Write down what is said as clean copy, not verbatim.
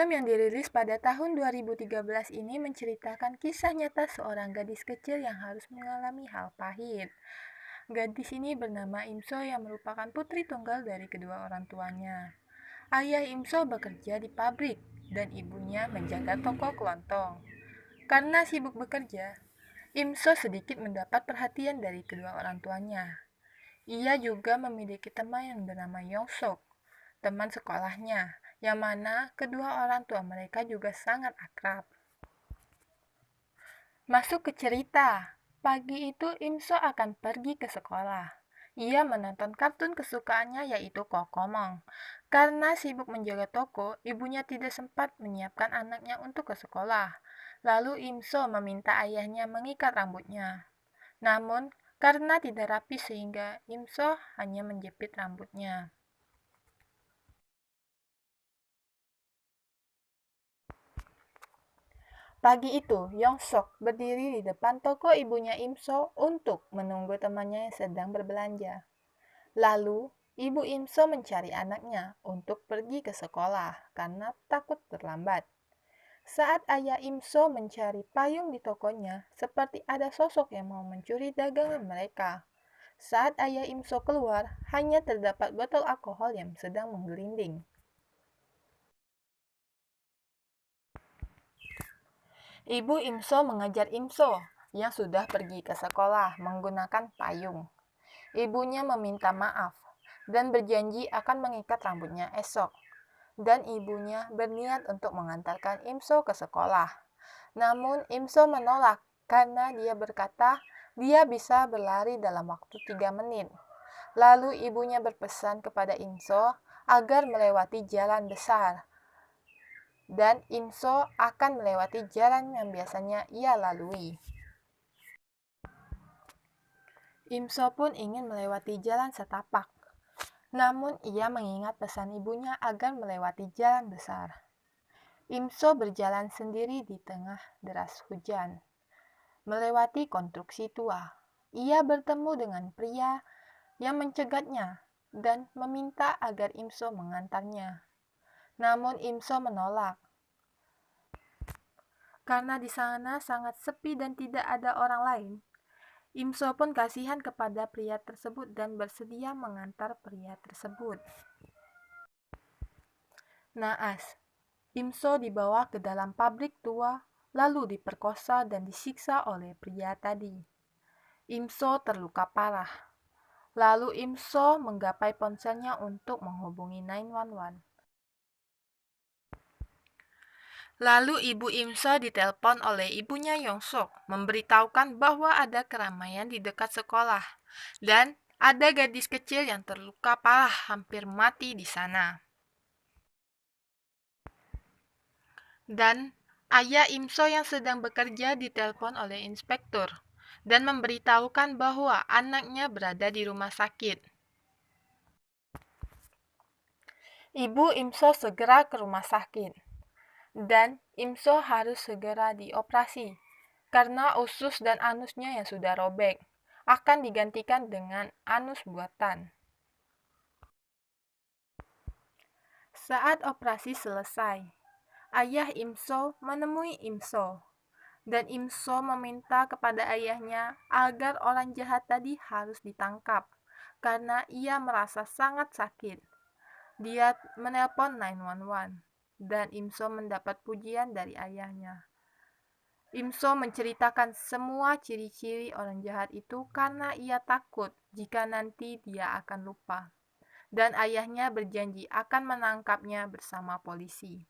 Film yang dirilis pada tahun 2013 ini menceritakan kisah nyata seorang gadis kecil yang harus mengalami hal pahit. Gadis ini bernama Imso yang merupakan putri tunggal dari kedua orang tuanya. Ayah Imso bekerja di pabrik dan ibunya menjaga toko kelontong. Karena sibuk bekerja, Imso sedikit mendapat perhatian dari kedua orang tuanya. Ia juga memiliki teman yang bernama Yongsok, teman sekolahnya, yang mana kedua orang tua mereka juga sangat akrab. Masuk ke cerita. Pagi itu Imso akan pergi ke sekolah. Ia menonton kartun kesukaannya yaitu Kokomong. Karena sibuk menjaga toko, ibunya tidak sempat menyiapkan anaknya untuk ke sekolah. Lalu Imso meminta ayahnya mengikat rambutnya. Namun, karena tidak rapi sehingga Imso hanya menjepit rambutnya. Pagi itu, Yongsok berdiri di depan toko ibunya Imso untuk menunggu temannya yang sedang berbelanja. Lalu, ibu Imso mencari anaknya untuk pergi ke sekolah karena takut terlambat. Saat ayah Imso mencari payung di tokonya, seperti ada sosok yang mau mencuri dagangan mereka. Saat ayah Imso keluar, hanya terdapat botol alkohol yang sedang menggelinding. Ibu Imso mengajar Imso yang sudah pergi ke sekolah menggunakan payung. Ibunya meminta maaf dan berjanji akan mengikat rambutnya esok. Dan ibunya berniat untuk mengantarkan Imso ke sekolah. Namun Imso menolak karena dia berkata dia bisa berlari dalam waktu 3 menit. Lalu ibunya berpesan kepada Imso agar melewati jalan besar dan Imso akan melewati jalan yang biasanya ia lalui. Imso pun ingin melewati jalan setapak, namun ia mengingat pesan ibunya agar melewati jalan besar. Imso berjalan sendiri di tengah deras hujan, melewati konstruksi tua. Ia bertemu dengan pria yang mencegatnya dan meminta agar Imso mengantarnya. Namun Imso menolak karena di sana sangat sepi dan tidak ada orang lain. Imso pun kasihan kepada pria tersebut dan bersedia mengantar pria tersebut. Naas, Imso dibawa ke dalam pabrik tua, lalu diperkosa dan disiksa oleh pria tadi. Imso terluka parah. Lalu Imso menggapai ponselnya untuk menghubungi 911. Lalu ibu Imso ditelepon oleh ibunya Yongsok, memberitahukan bahwa ada keramaian di dekat sekolah, dan ada gadis kecil yang terluka parah hampir mati di sana. Dan ayah Imso yang sedang bekerja ditelepon oleh inspektur, dan memberitahukan bahwa anaknya berada di rumah sakit. Ibu Imso segera ke rumah sakit. Dan Imso harus segera dioperasi karena usus dan anusnya yang sudah robek akan digantikan dengan anus buatan. Saat operasi selesai, ayah Imso menemui Imso dan Imso meminta kepada ayahnya agar orang jahat tadi harus ditangkap karena ia merasa sangat sakit. Dia menelpon 911 dan Imso mendapat pujian dari ayahnya. Imso menceritakan semua ciri-ciri orang jahat itu karena ia takut jika nanti dia akan lupa. Dan ayahnya berjanji akan menangkapnya bersama polisi.